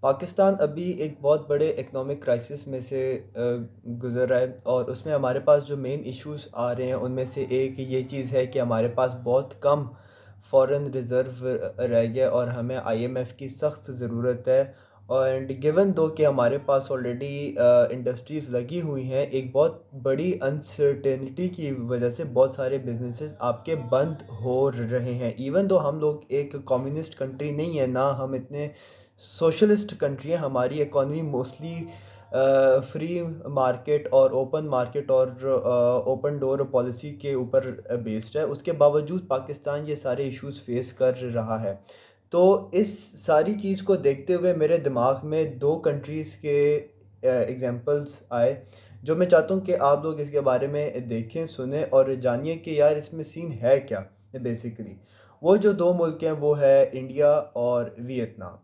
पाकिस्तान अभी एक बहुत बड़े इकोनॉमिक क्राइसिस में से गुज़र रहा है और उसमें हमारे पास जो मेन इश्यूज़ आ रहे हैं उनमें से एक ये चीज़ है कि हमारे पास बहुत कम फॉरेन रिज़र्व रह गया और हमें आईएमएफ की सख्त ज़रूरत है। एंड गिवन दो कि हमारे पास ऑलरेडी इंडस्ट्रीज़ लगी हुई हैं, एक बहुत बड़ी अनसर्टेनिटी की वजह से बहुत सारे बिजनेसेस आपके बंद हो रहे हैं। इवन दो हम लोग एक कम्युनिस्ट कंट्री नहीं है, ना हम इतने सोशलिस्ट कंट्री है, हमारी इकॉनमी मोस्टली फ्री मार्केट और ओपन मार्केट और ओपन डोर पॉलिसी के ऊपर बेस्ड है। उसके बावजूद पाकिस्तान ये सारे इश्यूज फेस कर रहा है। तो इस सारी चीज़ को देखते हुए मेरे दिमाग में दो कंट्रीज़ के एग्जांपल्स आए, जो मैं चाहता हूँ कि आप लोग इसके बारे में देखें, सुने और जानिए कि यार इसमें सीन है क्या। बेसिकली वो जो दो मुल्क हैं वो है इंडिया और वियतनाम।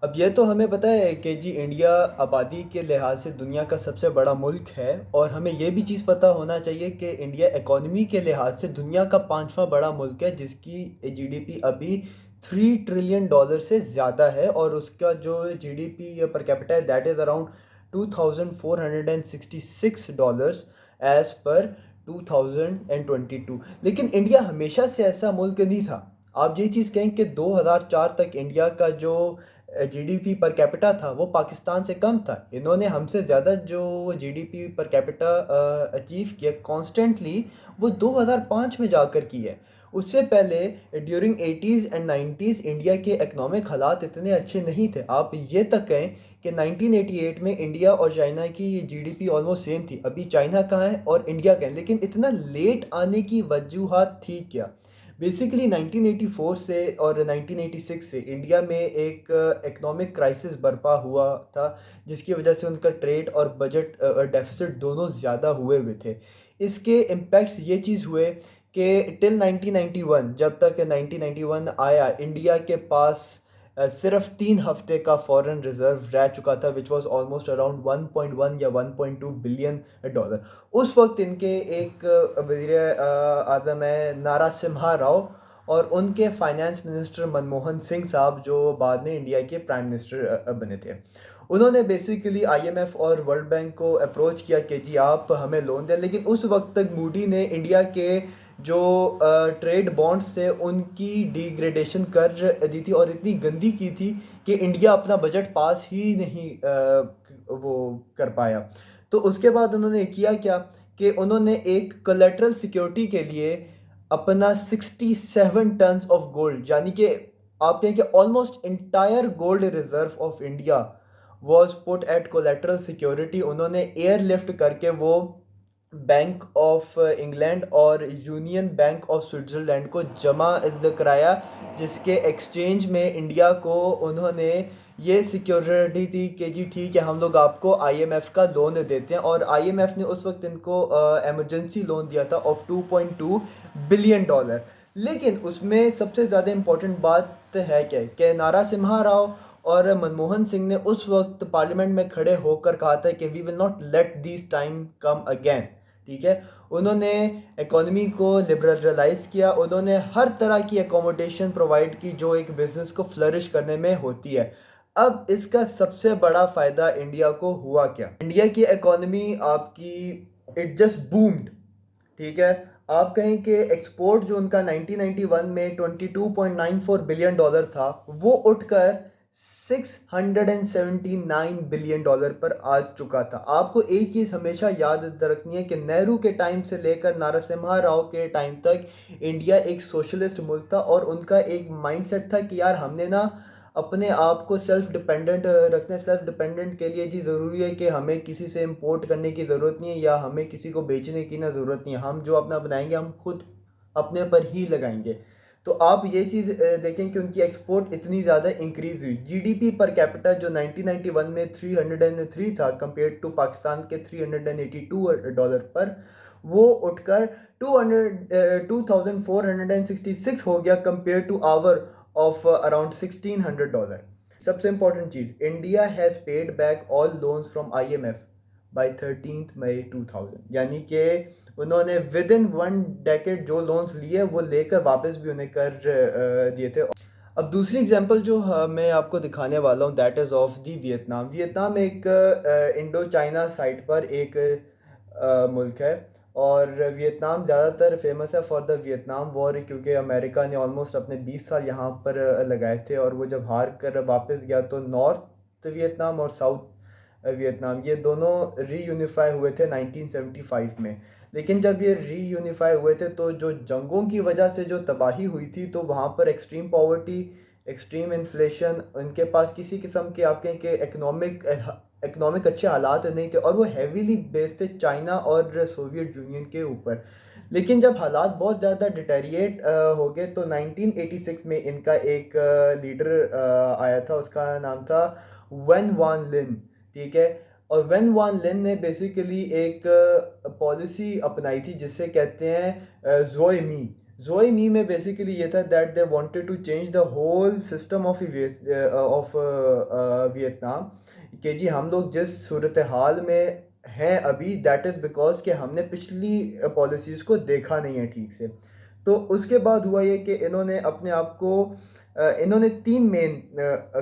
अब ये तो हमें पता है कि जी इंडिया आबादी के लिहाज से दुनिया का सबसे बड़ा मुल्क है, और हमें ये भी चीज़ पता होना चाहिए कि इंडिया इकॉनमी के लिहाज से दुनिया का पांचवा बड़ा मुल्क है, जिसकी जीडीपी अभी $3 ट्रिलियन से ज़्यादा है, और उसका जो जीडीपी पर कैपिटा है that is around $2466 as per 2022। लेकिन इंडिया हमेशा से ऐसा मुल्क नहीं था। आप ये चीज़ कहें कि 2004 तक इंडिया का जो जीडीपी पर कैपिटा था वो पाकिस्तान से कम था। इन्होंने हमसे ज़्यादा जो जीडीपी पर कैपिटा अचीव किया कॉन्स्टेंटली, वो 2005 में जाकर की है। उससे पहले during 80s and 90s India के इकोनॉमिक हालात इतने अच्छे नहीं थे। आप ये तक कहें कि 1988 में इंडिया और चाइना की जीडीपी ऑलमोस्ट सेम थी। अभी चाइना कहाँ है और इंडिया कहाँ है, लेकिन इतना लेट आने की वजूहात थी क्या? बेसिकली 1984 से और 1986 से इंडिया में एक इकोनॉमिक क्राइसिस बर्पा हुआ था, जिसकी वजह से उनका ट्रेड और बजट डेफिसिट दोनों ज़्यादा हुए थे। इसके इम्पैक्ट्स ये चीज़ हुए कि टिल 1991, जब तक 1991 आया, इंडिया के पास सिर्फ 3 हफ्ते का फॉरेन रिजर्व रह चुका था, विच वाज ऑलमोस्ट अराउंड 1.1 या 1.2 बिलियन डॉलर। उस वक्त इनके एक वज़ीर आज़म है नारासिम्हा राव, और उनके फाइनेंस मिनिस्टर मनमोहन सिंह साहब, जो बाद में इंडिया के प्राइम मिनिस्टर बने थे। उन्होंने बेसिकली आईएमएफ और वर्ल्ड बैंक को अप्रोच किया कि जी आप हमें लोन दें, लेकिन उस वक्त तक मूडी ने इंडिया के जो ट्रेड बॉन्ड्स थे उनकी डिग्रेडेशन कर दी थी, और इतनी गंदी की थी कि इंडिया अपना बजट पास ही नहीं वो कर पाया। तो उसके बाद उन्होंने किया क्या कि उन्होंने एक कोलेटरल सिक्योरिटी के लिए अपना 67 टन्स ऑफ गोल्ड, यानी कि आप कहें कि almost entire gold reserve of India was put at collateral security, उन्होंने एयरलिफ्ट करके वो बैंक ऑफ इंग्लैंड और यूनियन बैंक ऑफ स्विट्ज़रलैंड को जमा कराया, जिसके एक्सचेंज में इंडिया को उन्होंने ये सिक्योरिटी दी कि जी ठीक है, हम लोग आपको आईएमएफ का लोन देते हैं। और आईएमएफ ने उस वक्त इनको इमरजेंसी लोन दिया था ऑफ $2.2 बिलियन। लेकिन उसमें सबसे ज़्यादा इम्पोर्टेंट बात है क्या कि नारासिम्हा राव और मनमोहन सिंह ने उस वक्त पार्लियामेंट में खड़े होकर कहा था कि we will not let this time come again. ठीक है, उन्होंने इकोनॉमी को लिबरलाइज किया, उन्होंने हर तरह की एकोमोडेशन प्रोवाइड की जो एक बिजनेस को फ्लरिश करने में होती है। अब इसका सबसे बड़ा फ़ायदा इंडिया को हुआ क्या? इंडिया की इकोनॉमी आपकी इट जस्ट बूम्ड। ठीक है, आप कहें कि एक्सपोर्ट जो उनका 1991 में $22.94 बिलियन था, वो उठकर $679 बिलियन पर आ चुका था। आपको एक चीज़ हमेशा याद रखनी है कि नेहरू के टाइम से लेकर नारासिम्हा राव के टाइम तक इंडिया एक सोशलिस्ट मुल्क था, और उनका एक माइंडसेट था कि यार हमने ना अपने आप को सेल्फ डिपेंडेंट रखना है। सेल्फ डिपेंडेंट के लिए जी ज़रूरी है कि हमें किसी से इंपोर्ट करने की ज़रूरत नहीं है, या हमें किसी को बेचने की ना ज़रूरत नहीं है। हम जो अपना बनाएंगे हम खुद अपने पर ही लगाएंगे। तो आप ये चीज़ देखें कि उनकी एक्सपोर्ट इतनी ज़्यादा इंक्रीज़ हुई। जीडीपी पर कैपिटा जो 1991 में 303 था कंपेयर टू पाकिस्तान के $382 पर, वो उठकर 2466 हो गया compare to our of around $1600। सबसे इंपॉर्टेंट चीज़, India has paid back all loans from IMF by 13 मई 2000, यानी कि उन्होंने विद इन 1 डेकेड जो लोन्स लिए वो लेकर वापस भी उन्हें कर दिए थे। अब दूसरी एग्जांपल जो मैं आपको दिखाने वाला हूँ that is of the Vietnam. Vietnam एक इंडो चाइना साइड पर एक मुल्क है, और वियतनाम ज़्यादातर फेमस है फॉर द वियतनाम वॉर, क्योंकि अमेरिका ने ऑलमोस्ट अपने 20 साल यहाँ पर लगाए थे, और वो जब हार कर वापस गया तो नॉर्थ वियतनाम और साउथ वियतनाम ये दोनों रीयूनिफाई हुए थे 1975 में। लेकिन जब ये रीयूनिफाई हुए थे तो जो जंगों की वजह से जो तबाही हुई थी, तो वहाँ पर एक्सट्रीम पॉवर्टी, एक्सट्रीम इन्फ्लेशन, उनके पास किसी किस्म के आप कहें कि इकोनॉमिक अच्छे हालात नहीं थे, और वो हैवीली बेस्ड थे चाइना और सोवियत यूनियन के ऊपर। लेकिन जब हालात बहुत ज़्यादा डिटेरिएट हो गए तो 1986 में इनका एक लीडर आया था, उसका नाम था वेन वान लिन। ठीक है। और वेन वान लिन ने बेसिकली एक पॉलिसी अपनाई थी जिसे कहते हैं जोएमी। जोएमी में बेसिकली ये था that they wanted to change the whole system of Vietnam, कि जी हम लोग जिस सूरत हाल में हैं अभी, दैट इज़ बिकॉज कि हमने पिछली पॉलिसीज़ को देखा नहीं है ठीक से। तो उसके बाद हुआ ये कि इन्होंने अपने आप को इन्होंने तीन मेन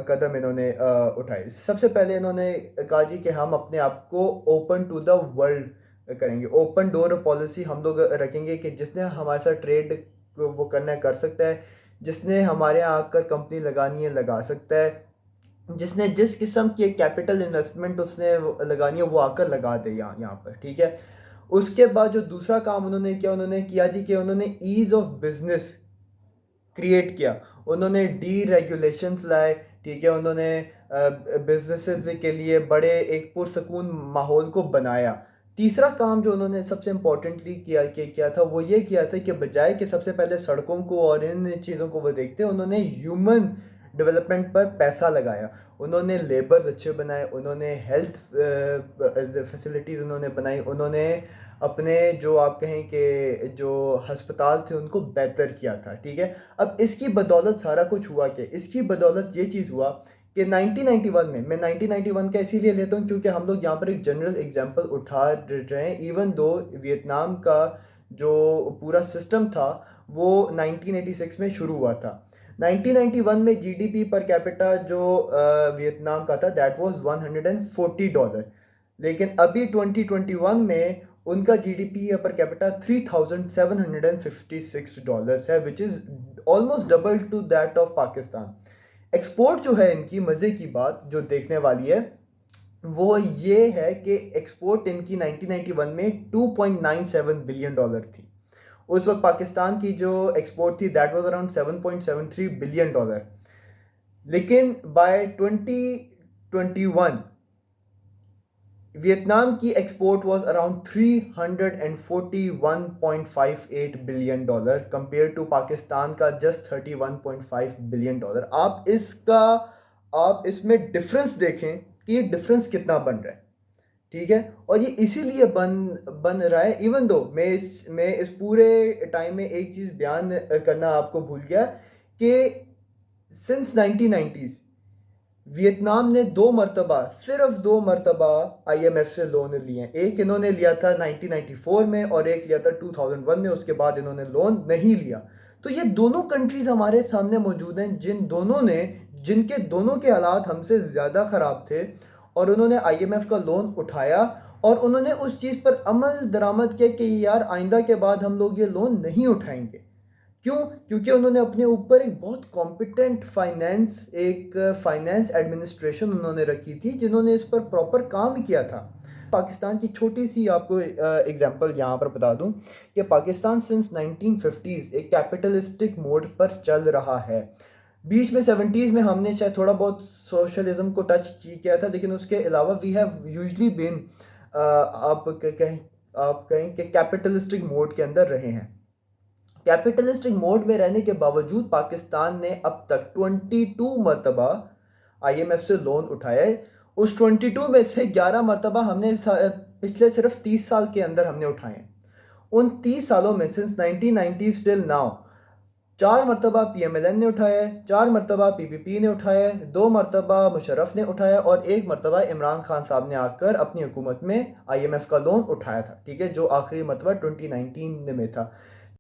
कदम इन्होंने उठाए। सबसे पहले इन्होंने कहा जी कि हम अपने आप को ओपन टू द वर्ल्ड करेंगे, ओपन डोर पॉलिसी हम लोग रखेंगे कि जिसने हमारे साथ ट्रेड वो करना है कर सकता है, जिसने हमारे यहाँ आकर कंपनी लगानी है लगा सकता है, जिसने जिस किस्म की कैपिटल इन्वेस्टमेंट उसने लगानी है वो आकर लगा दे यहाँ पर। ठीक है। उसके बाद जो दूसरा काम उन्होंने किया जी कि उन्होंने ईज ऑफ बिजनेस क्रिएट किया। उन्होंने डी रेगुलेशंस लाए। ठीक है। उन्होंने बिजनेसेस के लिए बड़े एक पुरसकून माहौल को बनाया। तीसरा काम जो उन्होंने सबसे इम्पोर्टेंटली किया था वो ये किया था कि बजाय कि सबसे पहले सड़कों को और इन चीज़ों को वो देखते, उन्होंने ह्यूमन डेवलपमेंट पर पैसा लगाया। उन्होंने लेबर्स अच्छे बनाए, उन्होंने हेल्थ फैसिलिटीज़ उन्होंने बनाई, उन्होंने अपने जो आप कहें कि जो अस्पताल थे उनको बेहतर किया था। ठीक है। अब इसकी बदौलत सारा कुछ हुआ कि इसकी बदौलत ये चीज़ हुआ कि 1991 में, मैं 1991 का इसीलिए लेता हूँ क्योंकि हम लोग यहाँ पर एक जनरल एग्जांपल उठा रहे हैं, इवन दो वियतनाम का जो पूरा सिस्टम था वो 1986 में शुरू हुआ था। 1991 में जीडीपी पर कैपिटा जो वियतनाम का था दैट वाज $140, लेकिन अभी 2021 में उनका जीडीपी पर कैपिटा $3,756 है, which is almost double two that of Pakistan. Export जो है इनकी, मज़े की बात जो देखने वाली है वो ये है कि एक्सपोर्ट इनकी 1991 में $2.97 बिलियन थी। उस वक्त पाकिस्तान की जो एक्सपोर्ट थी दैट वाज अराउंड $7.73 बिलियन। लेकिन बाय 2021 वियतनाम की export was around $341.58 billion compare to Pakistan का जस्ट $31.5 बिलियन। आप इसमें डिफरेंस देखें कि ये डिफरेंस कितना बन रहा है। ठीक है। और ये इसीलिए बन रहा है, इवन दो मैं इस पूरे टाइम में एक चीज़ बयान करना आपको भूल गया कि सिंस 1990s वियतनाम ने सिर्फ दो मरतबा आईएमएफ से लोन लिए हैं। एक इन्होंने लिया था 1994 में और एक लिया था 2001 में, उसके बाद इन्होंने लोन नहीं लिया। तो ये दोनों कंट्रीज हमारे सामने मौजूद हैं जिनके दोनों के हालात हमसे ज़्यादा ख़राब थे, और उन्होंने आईएमएफ का लोन उठाया और उन्होंने उस चीज़ पर अमल दरामद किया कि यार आइंदा के बाद हम लोग ये लोन नहीं उठाएंगे। क्यों? क्योंकि उन्होंने अपने ऊपर एक बहुत कॉम्पिटेंट फाइनेंस एडमिनिस्ट्रेशन उन्होंने रखी थी जिन्होंने इस पर प्रॉपर काम किया था। पाकिस्तान की छोटी सी आपको एग्जांपल यहाँ पर बता दूँ कि पाकिस्तान सिंस 1950s एक कैपिटलिस्टिक मोड पर चल रहा है। बीच में 70s में हमने शायद थोड़ा बहुत सोशलिज्म को टच किया था, लेकिन उसके अलावा वी हैव यूजली बीन आप कहें कि कैपिटलिस्टिक मोड के अंदर रहे हैं। कैपिटलिस्टिक मोड में रहने के बावजूद पाकिस्तान ने अब तक 22 मरतबा आईएमएफ से लोन उठाया है। उस 22 में से 11 मरतबा हमने पिछले सिर्फ 30 साल के अंदर हमने उठाए हैं। उन 30 सालों में सिंस 1990 टिल नाउ 4 मरतबा पीएमएलएन ने उठाया है, 4 मरतबा पीपीपी ने उठाया है, 2 मरतबा मुशर्रफ ने उठाया और 1 मरतबा इमरान खान साहब ने आकर अपनी हुकूमत में आईएमएफ का लोन उठाया था। ठीक है। जो आखिरी मरतबा 2019 में था।